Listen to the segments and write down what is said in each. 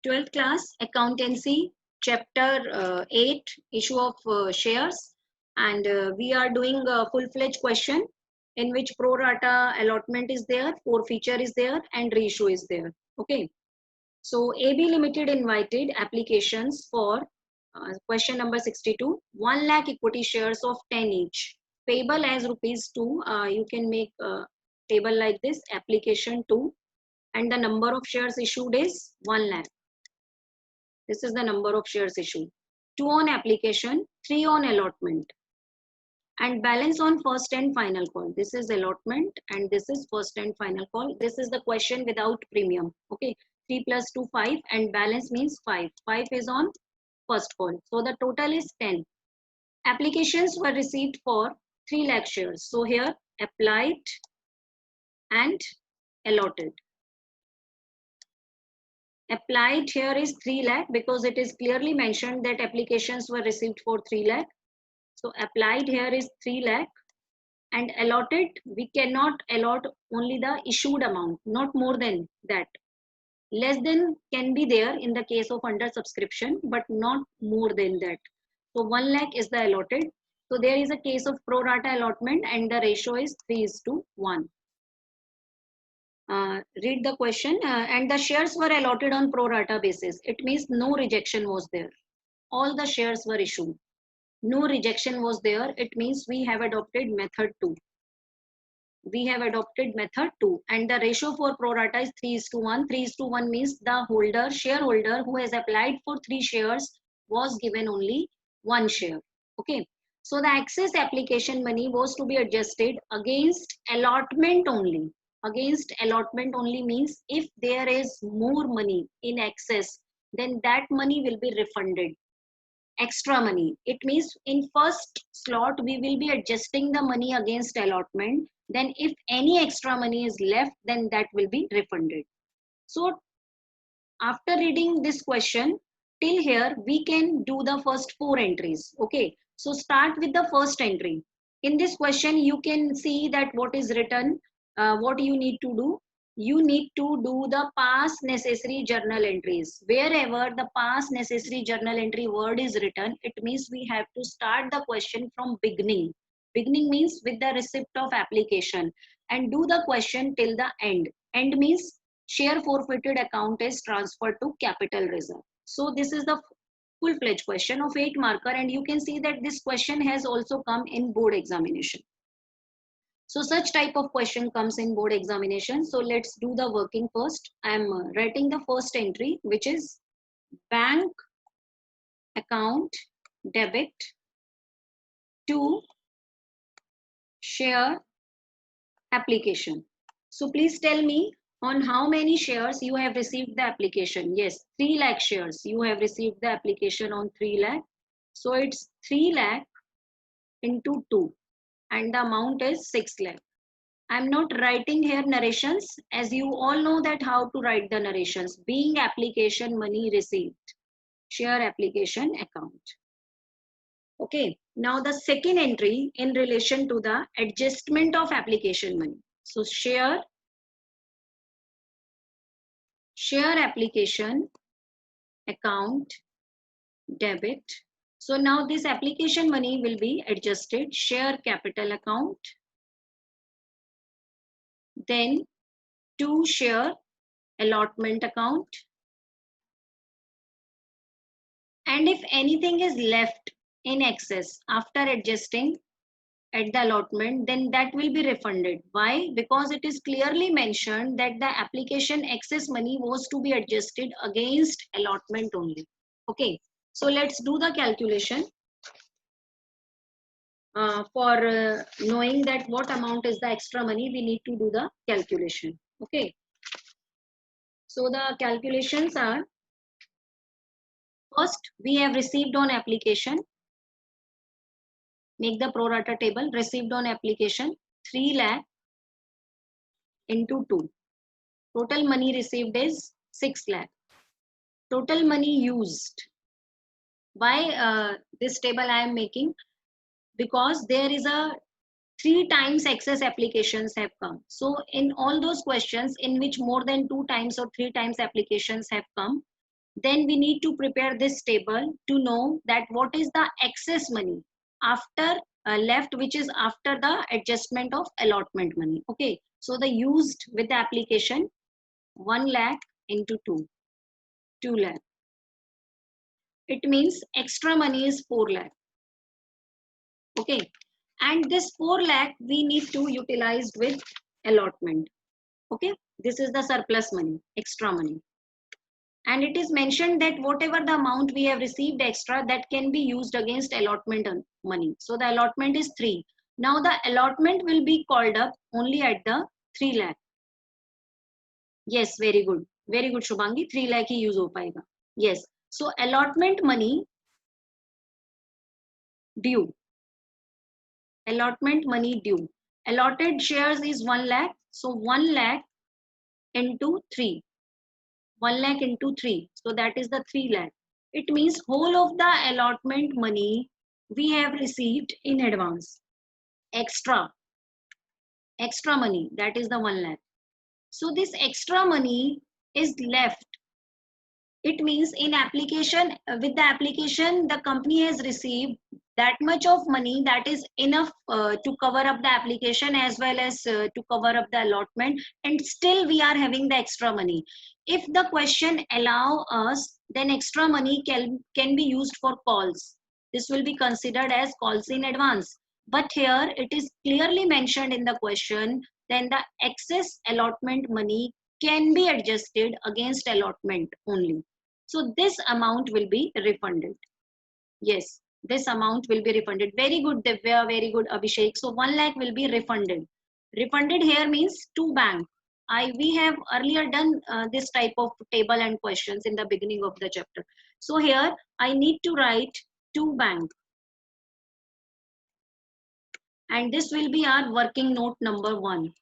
12th class accountancy chapter 8 issue of shares, and we are doing a full-fledged question in which pro rata allotment is there, forfeiture is there, and ratio is there. Okay, so AB Limited invited applications for question number 62, 1 lakh equity shares of 10 each payable as rupees 2. You can make a table like this, application 2, and the number of shares issued is 1 lakh. This is the number of shares issued. 2 on application, 3 on allotment, and balance on first and final call. This is allotment and this is first and final call. This is the question without premium. Okay, 3 plus 2, 5, and balance means 5. 5 is on first call. So the total is 10. Applications were received for 3 lakh shares. So here applied and allotted. Applied here is 3 lakh because it is clearly mentioned that applications were received for 3 lakh. So applied here is 3 lakh, and allotted, we cannot allot only the issued amount, not more than that. Less than can be there in the case of under subscription, but not more than that. So 1 lakh is the allotted. So there is a case of pro rata allotment and the ratio is 3:1. Read the question. And the shares were allotted on pro rata basis. It means no rejection was there. All the shares were issued. No rejection was there. It means we have adopted method 2. We have adopted method 2, and the ratio for pro rata is 3:1. 3:1 means the shareholder who has applied for 3 shares was given only 1 share. Okay. So the excess application money was to be adjusted against allotment only. Against allotment only means if there is more money in excess, then that money will be refunded. Extra money. It means in first slot, we will be adjusting the money against allotment. Then if any extra money is left, then that will be refunded. So after reading this question, till here, we can do the first 4 entries. Okay. So start with the first entry. In this question, you can see that what is written, what you need to do. You need to do the past necessary journal entries. Wherever the past necessary journal entry word is written, it means we have to start the question from beginning. Beginning means with the receipt of application, and do the question till the end. End means share forfeited account is transferred to capital reserve. So this is the full-fledged question of 8 marker, and you can see that this question has also come in board examination. So such type of question comes in board examination. So let's do the working first. I am writing the first entry, which is bank account debit to share application. So please tell me on how many shares you have received the application. Yes, 3 lakh shares. You have received the application on 3 lakh. So it's 3 lakh into 2. And the amount is 6 lakh. I'm not writing here narrations, as you all know that how to write the narrations. Being application money received, share application account. Okay, now the second entry in relation to the adjustment of application money. So share application account debit. So now this application money will be adjusted, share capital account, then to share allotment account, and if anything is left in excess after adjusting at the allotment, then that will be refunded. Why? Because it is clearly mentioned that the application excess money was to be adjusted against allotment only. Okay, so let's do the calculation. For knowing that what amount is the extra money, we need to do the calculation. Okay, so the calculations are, first we have received on application, make the pro rata table, received on application 3 lakh into 2. Total money received is 6 lakh. Total money used. Why this table I am making? Because there is a 3 times excess applications have come. So in all those questions in which more than 2 times or 3 times applications have come, then we need to prepare this table to know that what is the excess money after left, which is after the adjustment of allotment money. Okay, so the used with the application 1 lakh into 2 lakh. It means extra money is 4 lakh. Okay, and this 4 lakh we need to utilize with allotment. Okay, this is the surplus money, extra money. And it is mentioned that whatever the amount we have received extra, that can be used against allotment money. So the allotment is 3. Now the allotment will be called up only at the 3 lakh. Yes, very good. Very good, Shubhangi. 3 lakh he use हो पाएगा. Yes. So allotment money due. Allotment money due. Allotted shares is 1 lakh. So 1 lakh into 3. 1 lakh into 3. So that is the 3 lakh. It means whole of the allotment money we have received in advance. Extra money, that is the 1 lakh. So this extra money is left. It means in application, with the application, the company has received that much of money that is enough to cover up the application as well as to cover up the allotment, and still we are having the extra money. If the question allow us, then extra money can be used for calls. This will be considered as calls in advance. But here it is clearly mentioned in the question, then the excess allotment money can be adjusted against allotment only. So this amount will be refunded. Yes, this amount will be refunded. Very good, Divya. Very good, Abhishek. So 1 lakh will be refunded. Refunded here means to bank. We have earlier done this type of table and questions in the beginning of the chapter. So here I need to write to bank. And this will be our working note number 1.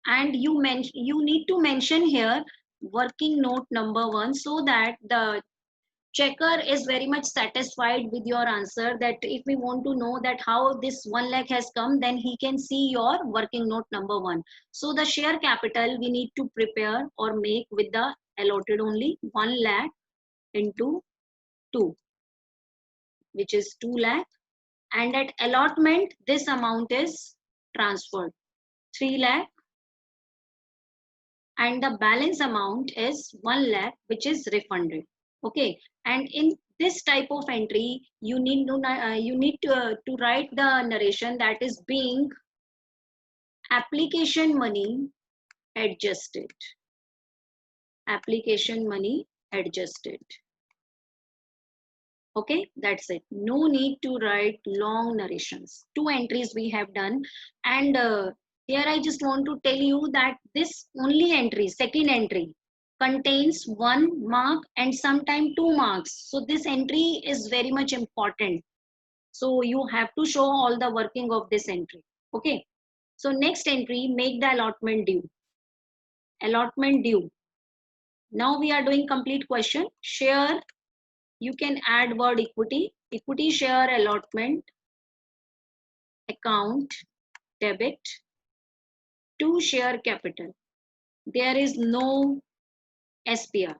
And you need to mention here working note number 1 so that the checker is very much satisfied with your answer, that if we want to know that how this 1 lakh has come, then he can see your working note number 1. So the share capital we need to prepare or make with the allotted only 1 lakh into 2, which is 2 lakh. And at allotment, this amount is transferred 3 lakh. And the balance amount is 1 lakh, which is refunded. Okay, and in this type of entry, you need to write the narration that is being application money adjusted. Application money adjusted. Okay, that's it. No need to write long narrations. 2 entries we have done, and here I just want to tell you that this only entry, second entry, contains 1 mark and sometimes 2 marks. So this entry is very much important. So you have to show all the working of this entry. Okay. So next entry, make the allotment due. Allotment due. Now we are doing complete question. Share, you can add word equity. Equity share allotment account debit to share capital. There is no SPR.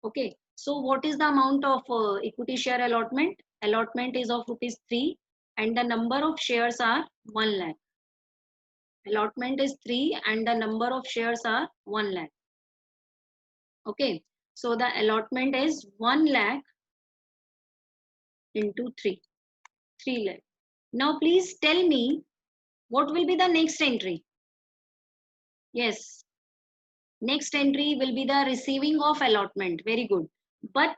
Okay. So what is the amount of equity share allotment? Allotment is of rupees 3 and the number of shares are 1 lakh. Allotment is 3 and the number of shares are 1 lakh. Okay. So the allotment is 1 lakh into 3. 3 lakh. Now please tell me what will be the next entry? Yes. Next entry will be the receiving of allotment. Very good. But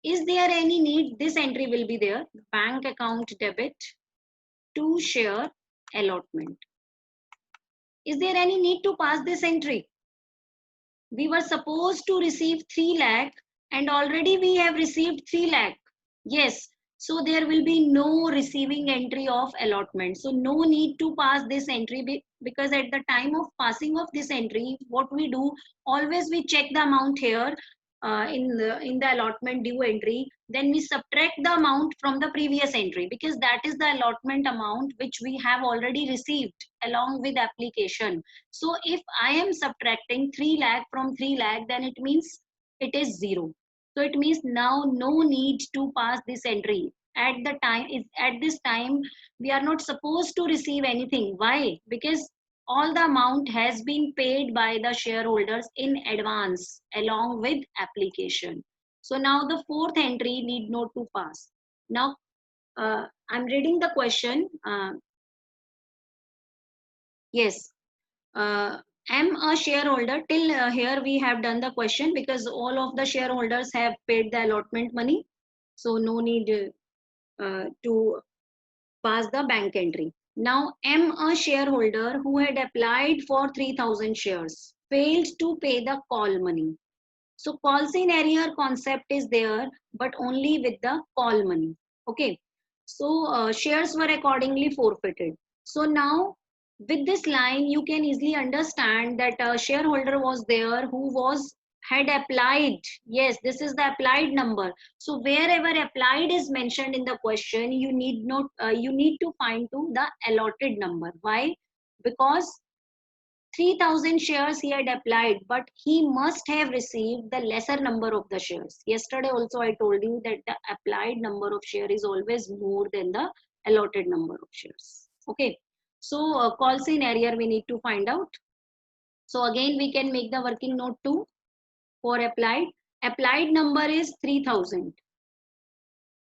is there any need? This entry will be there. Bank account debit to share allotment. Is there any need to pass this entry? We were supposed to receive 3 lakh and already we have received 3 lakh. Yes. So there will be no receiving entry of allotment. So no need to pass this entry because at the time of passing of this entry, what we do, always we check the amount here in the allotment due entry. Then we subtract the amount from the previous entry because that is the allotment amount which we have already received along with application. So if I am subtracting 3 lakh from 3 lakh, then it means it is 0. So it means now no need to pass this entry. At this time, we are not supposed to receive anything. Why? Because all the amount has been paid by the shareholders in advance along with application. So now the fourth entry need not to pass. Now I'm reading the question. Yes. Am a shareholder. Till here we have done the question because all of the shareholders have paid the allotment money. So no need to pass the bank entry. Now am a shareholder who had applied for 3000 shares failed to pay the call money. So calls in arrear concept is there, but only with the call money. Okay. So shares were accordingly forfeited. So now with this line, you can easily understand that a shareholder was there who was had applied. Yes, this is the applied number. So wherever applied is mentioned in the question, you need not you need to find to the allotted number. Why? Because 3000 shares he had applied, but he must have received the lesser number of the shares. Yesterday also I told you that the applied number of share is always more than the allotted number of shares. Okay. So calls in arrear we need to find out. So again we can make the working note 2 for applied. Applied number is 3000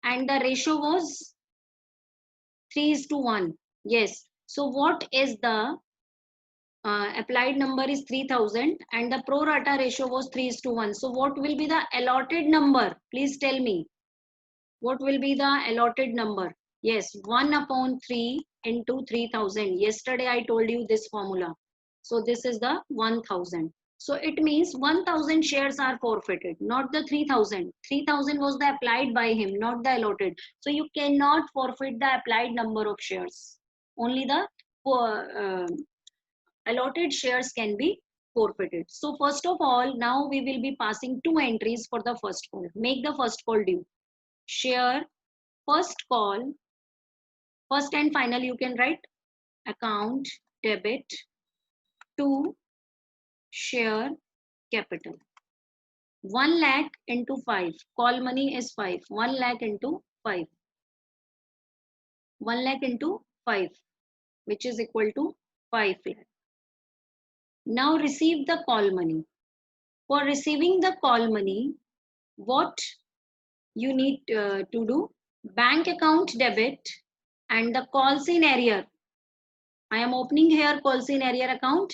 and the ratio was 3:1. Yes. So what is the applied number is 3000 and the pro rata ratio was 3:1. So what will be the allotted number? Please tell me. What will be the allotted number? Yes, 1 upon 3 into 3000. Yesterday I told you this formula. So this is the 1000. So it means 1000 shares are forfeited, not the 3000. 3000 was the applied by him, not the allotted. So you cannot forfeit the applied number of shares. Only the allotted shares can be forfeited. So first of all, now we will be passing two entries for the first call. Make the first call due. Share first call, first and final you can write account debit to share capital. 1 lakh into 5. Call money is 5. 1 lakh into 5. 1 lakh into 5, which is equal to 5 lakh. Now receive the call money. For receiving the call money, what you need to do? Bank account debit and the calls in arrear. I am opening here calls in arrear account.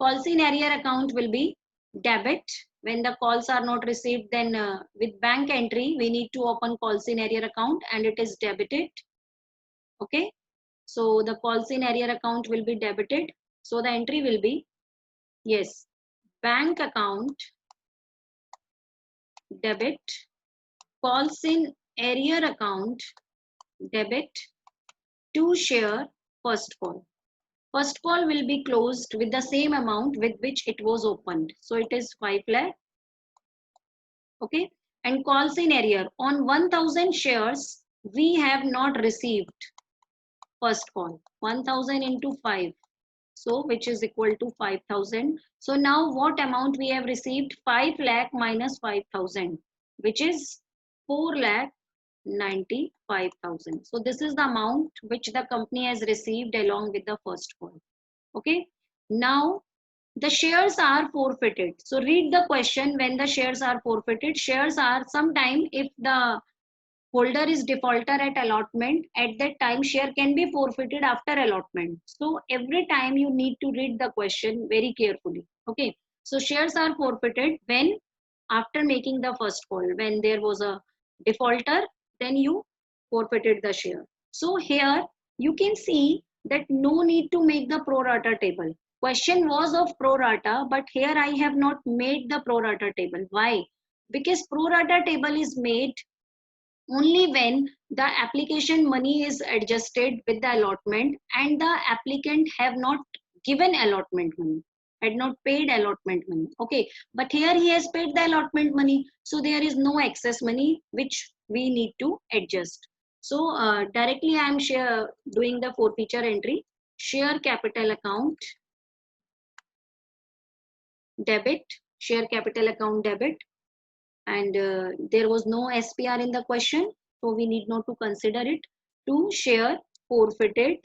Calls in arrear account will be debit. When the calls are not received, then with bank entry, we need to open calls in arrear account and it is debited. Okay. So the calls in arrear account will be debited. So the entry will be, yes, bank account debit, calls in arrear account debit to share first call. First call will be closed with the same amount with which it was opened. So it is 5 lakh. Okay. And calls in arrear. On 1000 shares, we have not received first call. 1000 into 5. So which is equal to 5000. So now what amount we have received? 5 lakh minus 5000, which is 4 lakh 95,000. So this is the amount which the company has received along with the first call. Okay. Now the shares are forfeited. So read the question. When the shares are forfeited, shares are sometime if the holder is defaulter at allotment, at that time share can be forfeited after allotment. So every time you need to read the question very carefully. Okay. So shares are forfeited when after making the first call, when there was a defaulter, then you forfeited the share. So here you can see that no need to make the pro rata table. Question was of pro rata, but here I have not made the pro rata table. Why? Because pro rata table is made only when the application money is adjusted with the allotment and the applicant have not given allotment money, had not paid allotment money. Okay, but here he has paid the allotment money, so there is no excess money which we need to adjust. So directly I am doing the forfeiture entry. Share capital account debit, share capital account debit and there was no SPR in the question, so we need not to consider it. To share forfeited,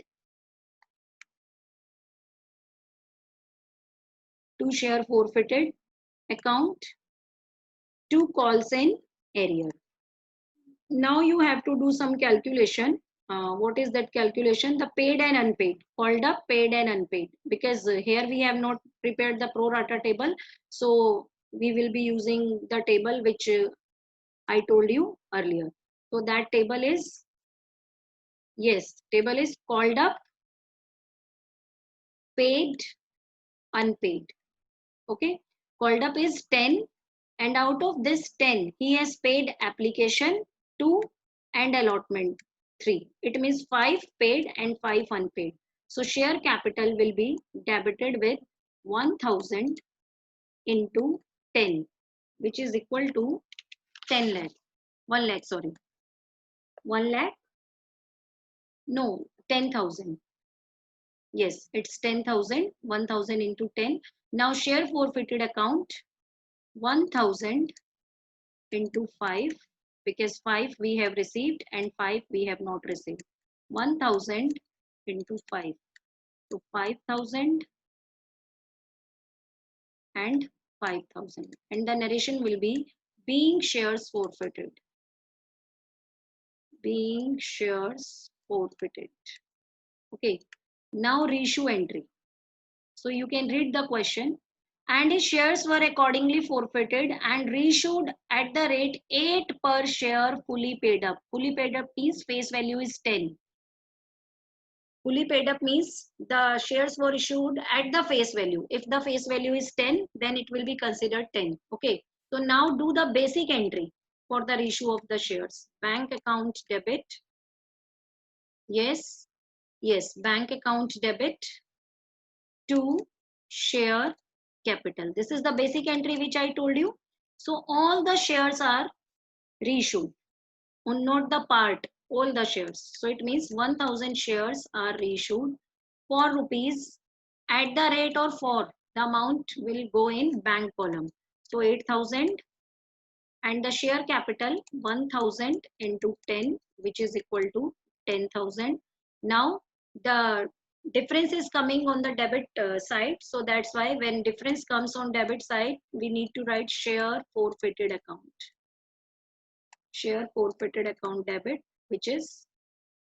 to share forfeited account, to calls in arrear. Now you have to do some calculation. What is that calculation? The paid and unpaid, called up paid and unpaid, because here we have not prepared the pro rata table, so we will be using the table which I told you earlier. So that table is, yes, table is called up, paid, unpaid. Okay, called up is 10, and out of this 10 he has paid application 2 and allotment 3. It means 5 paid and 5 unpaid. So share capital will be debited with 1000 into 10, which is equal to 10 lakh, 1 lakh, sorry, 1 lakh, no, 10,000. Yes, it's 10,000, 1000 into 10. Now share forfeited account, 1000 into 5, because 5 we have received and 5 we have not received. 1000 into 5. So 5,000 and 5,000. And the narration will be being shares forfeited. Being shares forfeited. Okay. Now reissue entry. So you can read the question. And his shares were accordingly forfeited and reissued at the rate 8 per share fully paid up. Fully paid up means face value is 10. Fully paid up means the shares were issued at the face value. If the face value is 10, then it will be considered 10. Okay. So now do the basic entry for the reissue of the shares. Bank account debit. Yes. Yes. Bank account debit to share capital. This is the basic entry which I told you. So all the shares are reissued, or not the part, all the shares. So it means 1000 shares are reissued for rupees at the rate, or for the amount will go in bank column. So 8,000, and the share capital 1000 into 10, which is equal to 10,000. Now the difference is coming on the debit side, so that's why when difference comes on debit side, we need to write share forfeited account. Share forfeited account debit, which is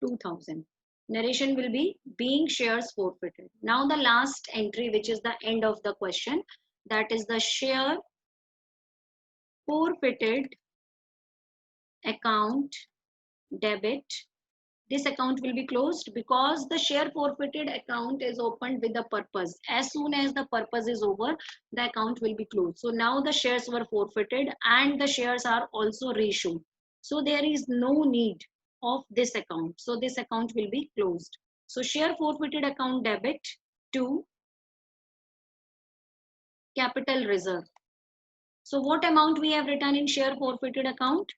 2000. Narration will be being shares forfeited. Now the last entry, which is the end of the question, that is the share forfeited account debit. This account will be closed because the share forfeited account is opened with the purpose. As soon as the purpose is over, the account will be closed. So now the shares were forfeited and the shares are also reissued. So there is no need of this account. So this account will be closed. So share forfeited account debit to capital reserve. So what amount we have written in share forfeited account?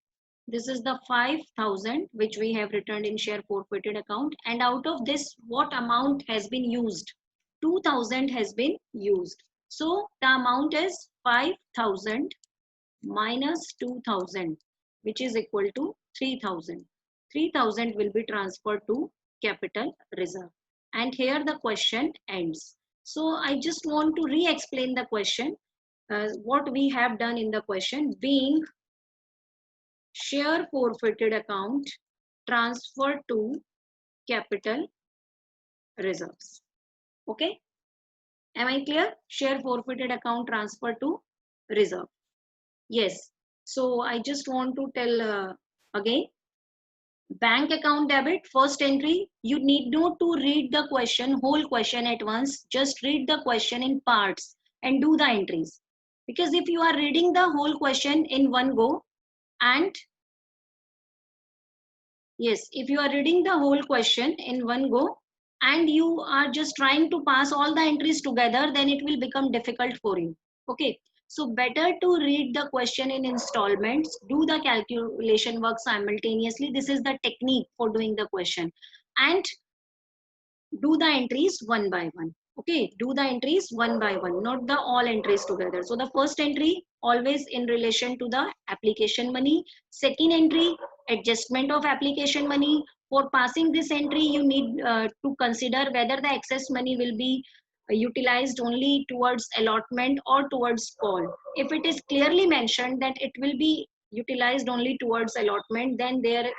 This is the 5,000 which we have returned in share forfeited account, and out of this what amount has been used? 2000 has been used. So the amount is 5,000 minus 2000, which is equal to 3,000. 3,000 will be transferred to capital reserve, and here the question ends. So I just want to re-explain the question, what we have done in the question. Being share forfeited account transferred to capital reserves. Okay, am I clear? Share forfeited account transfer to reserve. Yes. So I just want to tell again, bank account debit, first entry, you need not to read the question, whole question at once. Just read the question in parts and do the entries, because if you are reading the whole question in one go, and yes, if you are reading the whole question in one go and you are just trying to pass all the entries together, then it will become difficult for you. Okay. So better to read the question in installments, do the calculation work simultaneously. This is the technique for doing the question, and do the entries one by one. Okay, do the entries one by one, not the all entries together. So the first entry always in relation to the application money. Second entry, adjustment of application money. For passing this entry, you need to consider whether the excess money will be utilized only towards allotment or towards call. If it is clearly mentioned that it will be utilized only towards allotment, then the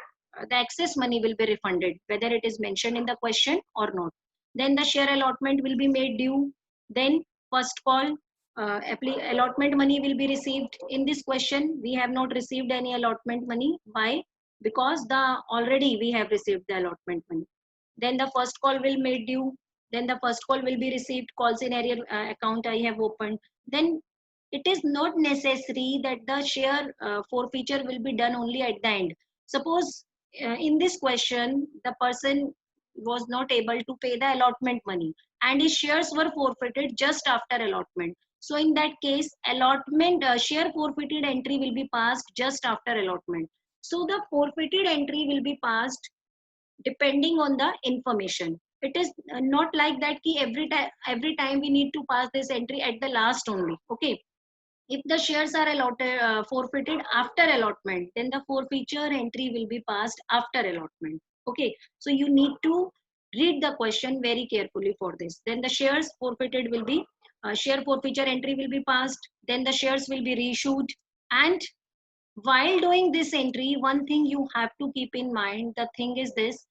excess money will be refunded, whether it is mentioned in the question or not. Then the share allotment will be made due. Then first call allotment money will be received. In this question, we have not received any allotment money. Why? Because the already we have received the allotment money. Then the first call will made due. Then the first call will be received. Call scenario account I have opened. Then it is not necessary that the share forfeiture will be done only at the end. Suppose in this question, the person was not able to pay the allotment money and his shares were forfeited just after allotment. So in that case, allotment share forfeited entry will be passed just after allotment. So the forfeited entry will be passed depending on the information. It is not like that ki every time we need to pass this entry at the last only. Okay, if the shares are allotted forfeited after allotment, then the forfeiture entry will be passed after allotment. Okay, so you need to read the question very carefully for this. Then the shares forfeited will be share forfeiture entry will be passed, then the shares will be reissued. And while doing this entry, one thing you have to keep in mind, the thing is this,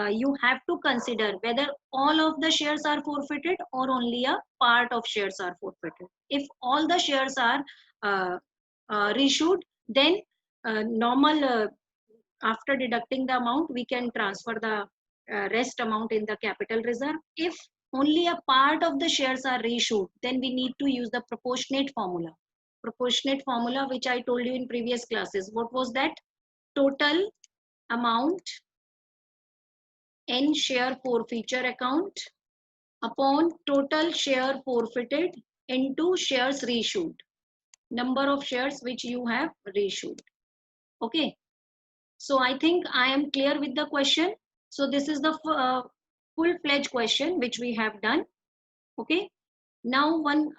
you have to consider whether all of the shares are forfeited or only a part of shares are forfeited. If all the shares are uh, reissued, then normal after deducting the amount, we can transfer the rest amount in the capital reserve. If only a part of the shares are reissued, then we need to use the proportionate formula. Proportionate formula, which I told you in previous classes. What was that? Total amount in share forfeiture account upon total share forfeited into shares reissued. Number of shares which you have reissued. Okay. So I think I am clear with the question. So this is the full-fledged question which we have done. Okay. Now one